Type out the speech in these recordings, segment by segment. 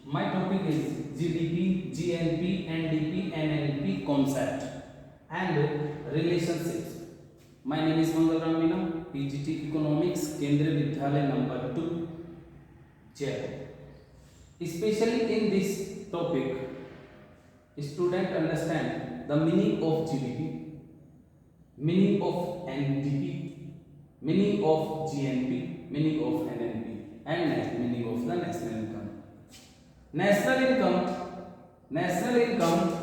My topic is GDP, GNP, NDP, NLP concept and relationships. My name is Mangal Ram Meena, PGT Economics, Kendriya Vidyalaya number 2, Jaipur. Especially in this topic, student understand the meaning of GDP, meaning of NDP, meaning of GNP, meaning of NNP, and meaning of the national income. National income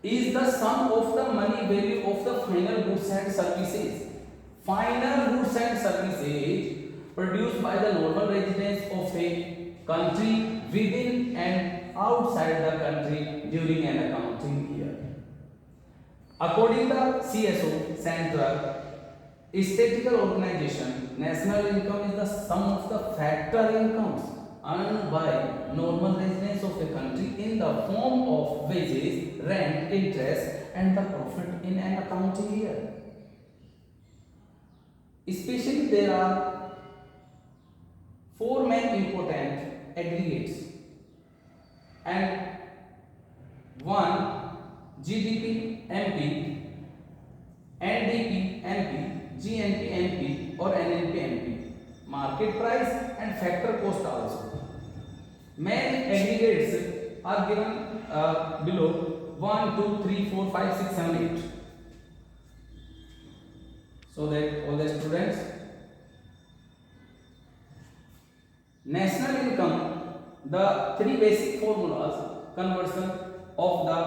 is the sum of the money value of the final goods and services. Final goods and services produced by the normal residents of a country within and outside the country during an accounting year. According to CSO, Central Statistical Organization, national income is the sum of the factor incomes earned by normal residents of a country in the form of wages, rent, interest, and the profit in an accounting year. Especially, there are four main important aggregates, and one GDP MP, NDP MP, GNP MP, or NNP MP, market price and factor cost also. Main aggregates are given below 1, 2, 3, 4, 5, 6, 7, 8. So that all the students, national income, the three basic formulas conversion of the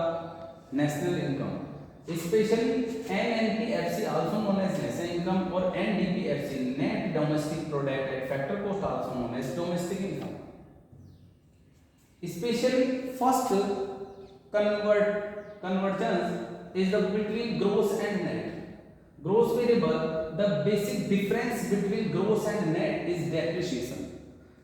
national income, especially NNPFC also known as national income or NDPFC net domestic product at factor cost also known as domestic income. Especially first convergence is the between gross and net. Gross variable, the basic difference between gross and net is depreciation.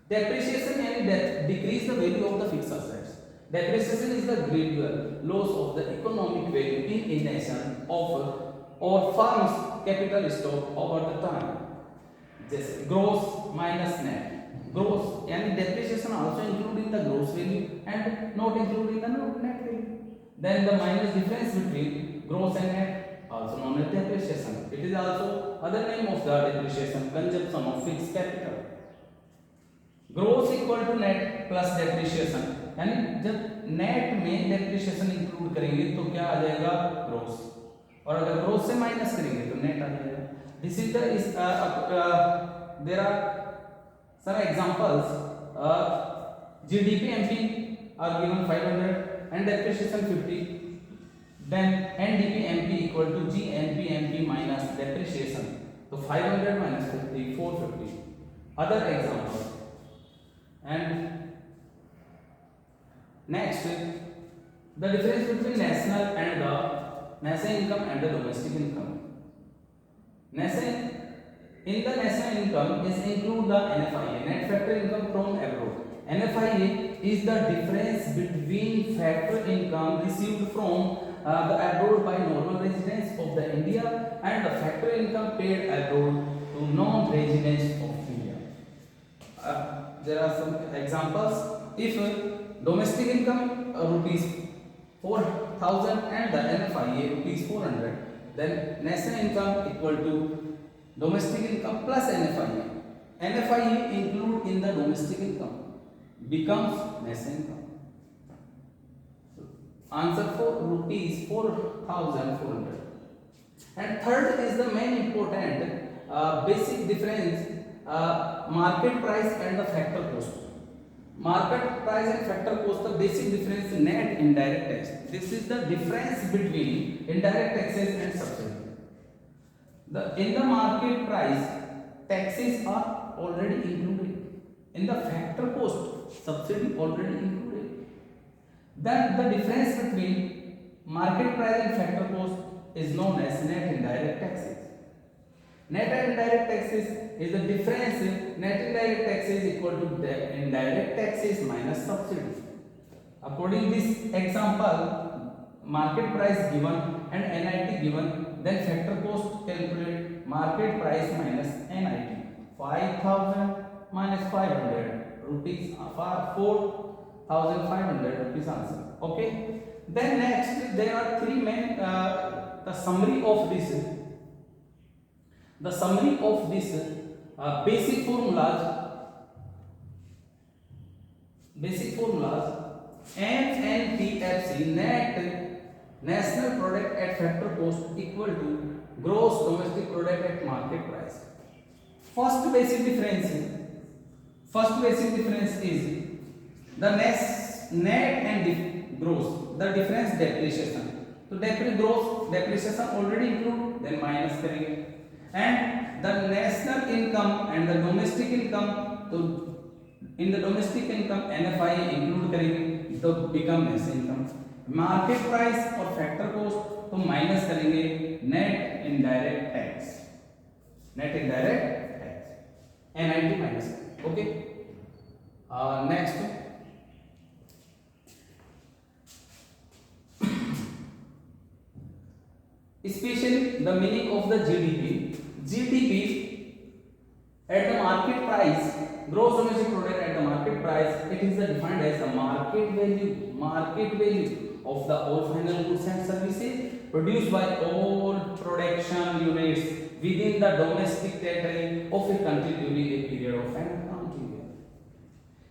Depreciation means decrease the value of the fixed assets. Depreciation is the gradual loss of the economic value in a nation of or firm's capital stock over the time. Just gross minus net. Gross and depreciation also including the gross value and not including the net value. Then the minus difference between gross and net, also known as depreciation. It is also other name of the depreciation, consumption of fixed capital. Gross equal to net plus depreciation, यानी जब net में depreciation include करेंगे तो क्या आ जाएगा gross, और अगर gross से माइनस करेंगे तो नेट आ जाएगा. This is the there are some examples. GDP MP are given 500 and depreciation 50. Then NDP MP equal to GNP MP minus depreciation, तो 500 minus 50 450. Other examples. And next, the difference between national and the national income and the domestic income. In the national income is include the NFIA, net factor income from abroad. NFIA is the difference between factor income received from the abroad by normal residents of the India and the factor income paid abroad to non-residents of India. There are some examples. If domestic income rupees 4,000 and the NFIA rupees 400, then national income equal to domestic income plus NFIA. NFIA include in the domestic income becomes national income. Answer for rupees 4,400. And third is the main important basic difference. Market price and the factor cost. Market price and factor cost, the basic difference net indirect tax. This is the difference between indirect taxes and subsidy. In the market price, taxes are already included. In the factor cost, subsidy already included. Then the difference between market price and factor cost is known as net indirect taxes. Net and indirect taxes is the difference. Net indirect taxes equal to indirect taxes minus subsidy. According this example, market price given and NIT given, then factor cost calculate market price minus NIT. 5,000 minus 500 rupees 4 4,500 rupees answer. Okay. Then next there are three main the summary of this basic formulas NNPFC, net national product at factor cost equal to gross domestic product at market price. First basic difference is the net and gross, the difference depreciation. तो gross depreciation already include, then minus करेंगे, and the national income and the domestic income, तो in the domestic income NFI include करेंगे तो become national income. Market price और factor cost तो minus करेंगे net indirect tax, NIT minus. Okay. Next, especially the meaning of the GDP at the market price, gross domestic product at the market price, it is defined as the market value of the all final goods and services produced by all production units within the domestic territory of a country during a period of an accounting year.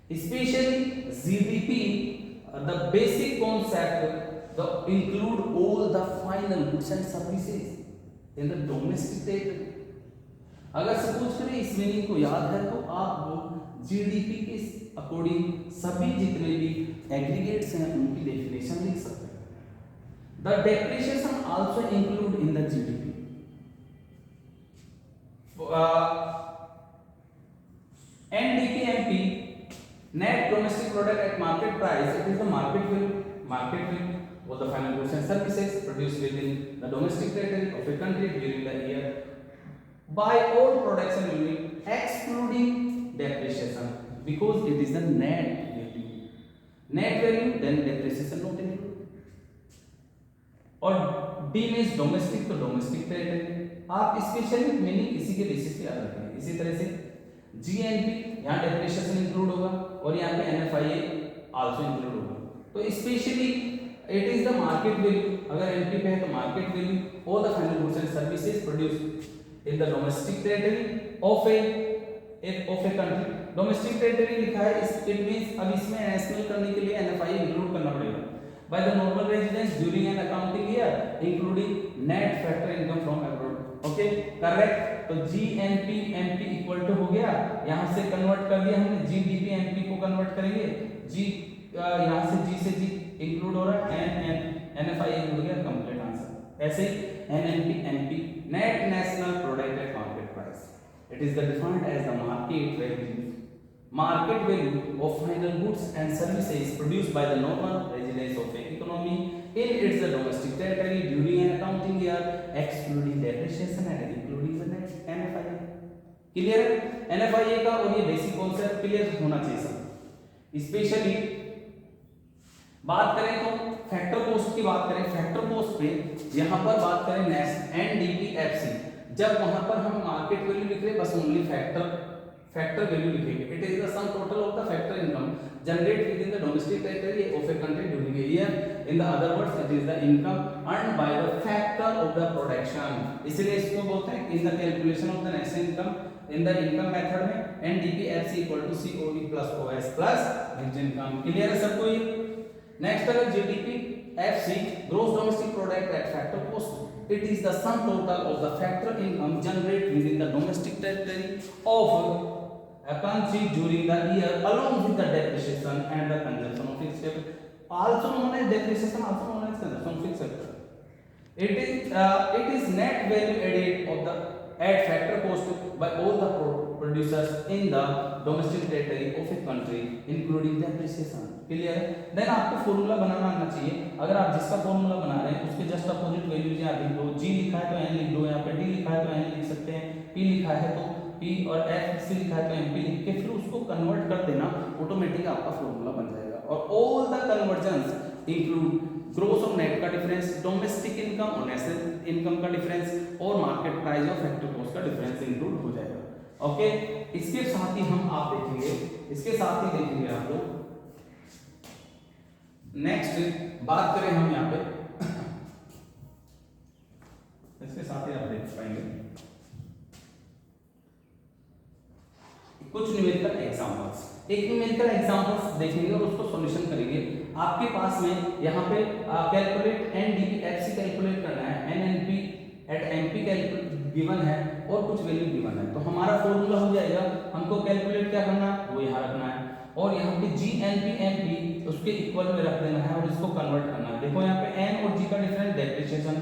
Especially GDP, the basic concept include all the final goods and services in the domestic territory. अगर suppose करें इस meaning को याद है तो आप GDP के according सभी जितने भी एग्रीगेट्स हैं उनकी डेफिनेशन लिख सकते हैं. The depreciation also include in the GDP. NDPMP, net domestic product at market price, it is the market value of the final goods and services produced within the domestic territory of a country during the year by all production unit excluding depreciation, because it is the net value, then depreciation not included. और D means domestic, तो domestic territory आप specially meaning इसी के basis पे याद रखेंगे. इसी तरह से GNP यहाँ डेप्रिसिएशन इंक्लूड होगा और यहाँ पे NFIA आल्सो इंक्लूड होगा. तो specially it is the market value. अगर एनपी पे है तो market value all the final goods and services produced in the domestic territory of a country. Domestic territory लिखा है, इट मींस अब इसमें नेशनल करने के लिए एनएफआई इंक्लूड करना पड़ेगा. By the normal residence during an accounting year including net factor income from abroad. Okay correct. तो जीएनपी एमपी इक्वल टू हो गया, यहां से कन्वर्ट कर दिया हमने जीडीपी एमपी को कन्वर्ट करेंगे. जी यहां से जी से जी इंक्लूड हो रहा है, एनएफआई हो गया कंप्लीट आंसर. ऐसे ही NNP MP net national product at market price, it is the defined as the market value of final goods and services produced by the normal residents of an economy in its domestic territory during an accounting year excluding depreciation and including the net NFIA. Clear है NFIA का, और ये basic concept clear होना चाहिए सब. Specially बात करें तो फैक्टर पोस्ट की बात करें, फैक्टर पोस्ट पे यहाँ पर बात करें NDPFC, जब वहां पर हम मार्केट वैल्यू लिख रहे बस ओनली फैक्टर वैल्यू लिखेंगे. It is the sum total of the factor income generate within the domestic territory of a country during a year. In the other words it is the income earned by the factor of the production. इसलिए इसको बोलते हैं in the calculation of the national income in the income method में NDPFC equal to COE plus OS plus national income. Clear है सबको ये. Next अगर GDPFC gross domestic product at factor cost, it is the sum total of the factor income generated within the domestic territory of a country during the year along with the depreciation and the consumption of fixed capital, also known as depreciation, also known as consumption of fixed capital. It is net value added of the at factor cost by all the producers in the domestic territory of a country including depreciation. Clear है. Then आपको formula बनाना आना चाहिए. अगर आप जिसका formula बना रहे हैं उसके जस्ट अपोजिट वैल्यूज यहाँ लिख दो. जी लिखा है तो एन लिख दो, यहाँ पे डी लिखा है तो एन लिख सकते हैं, पी लिखा है तो पी और एफ सी लिखा है तो एमपी लिख के फिर उसको कन्वर्ट कर देना, ऑटोमेटिक आपका फॉर्मूला बन जाएगा. और all the conversions include gross और नेट का डिफरेंस, डोमेस्टिक इनकम और नेशनल इनकम का डिफरेंस और मार्केट प्राइस और फैक्टर कॉस्ट का डिफरेंस इंक्लूड हो जाएगा. ओके इसके साथ ही हम आप देखेंगे, इसके साथ ही देखेंगे आप लोग नेक्स्ट बात करें हम यहाँ पे इसके साथ ही आप देख पाएंगे कुछ न्यूमेरिकल एग्जांपल्स। एक न्यूमेरिकल एग्जांपल्स देखेंगे और उसको सॉल्यूशन करेंगे। आपके पास में यहाँ पे कैलकुलेट NDPFC कैलकुलेट करना है, NNP at MP calculate given है और कुछ वैल्यू गिवन है। तो हमारा फॉर्मूला हो जाएगा, हमको कैलकुलेट क्या करना है वो यहाँ रखना है और यहाँ पे GNP MP उसके इक्वल में रख देना है और इसको कन्वर्ट करना है। देखो यहाँ पे N और G का डिफरेंस डेप्रिसिएशन,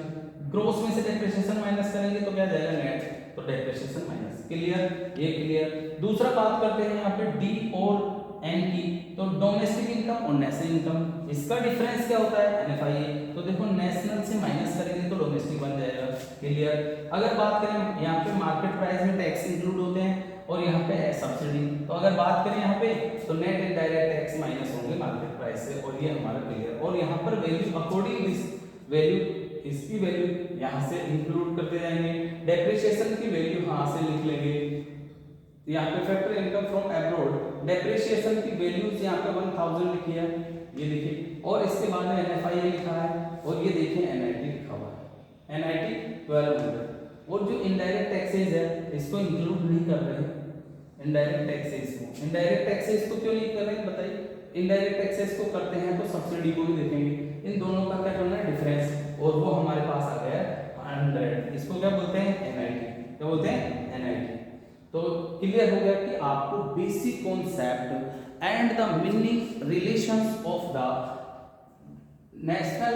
ग्रोस में से डेप्रिसिएशन माइनस करेंगे तो क्या जाएगा नेट, तो डेप्रिसिएशन माइनस। क्लियर, ये क्लियर। दूसरा बात करते हैं यहाँ पे D और N की, तो डोमेस्टिक इनकम और नेशनल इनकम, इसका डिफरेंस क्या होता है NFI। तो देखो नेशनल से माइनस करेंगे तो डोमेस्टिक बन जाएगा। क्लियर। अगर बात करें यहाँ पे मार्केट प्राइस में टैक्स इंक्लूड होते हैं और यहाँ पे है सब्सिडी, तो अगर बात करें यहाँ पे तो नेट इनडायरेक्ट टैक्स माइनस होंगे मार्केट प्राइस से और ये हमारा क्लियर। और यहाँ पर वैल्यू अकॉर्डिंग दिस वैल्यू, इसकी वैल्यू यहाँ से इंक्लूड करते जाएंगे, डेप्रिसिएशन की वैल्यू यहाँ से लिख लेंगे। यहाँ पे factor income from abroad, depreciation की वैल्यूज यहाँ पे 1000 लिखी है, ये देखिए, और इसके बाद में NFI लिखा है और ये देखिए NIT लिखा हुआ है, NIT 1200। और जो इनडायरेक्ट टैक्सेस है इसको इंक्लूड नहीं कर रहे हैं, इनडायरेक्ट टैक्सेस को, इनडायरेक्ट टैक्सेस को क्यों नहीं कर रहे हैं बताइए। इनडायरेक्ट टैक्सेस को करते हैं तो सब्सिडी को भी देखेंगे, इन दोनों का क्या करना है डिफरेंस, और वो हमारे पास आ गया 100। इसको क्या बोलते हैं NIT, क्या बोलते हैं NIT। तो क्लियर हो गया कि आपको basic concept and the meaning relations of the national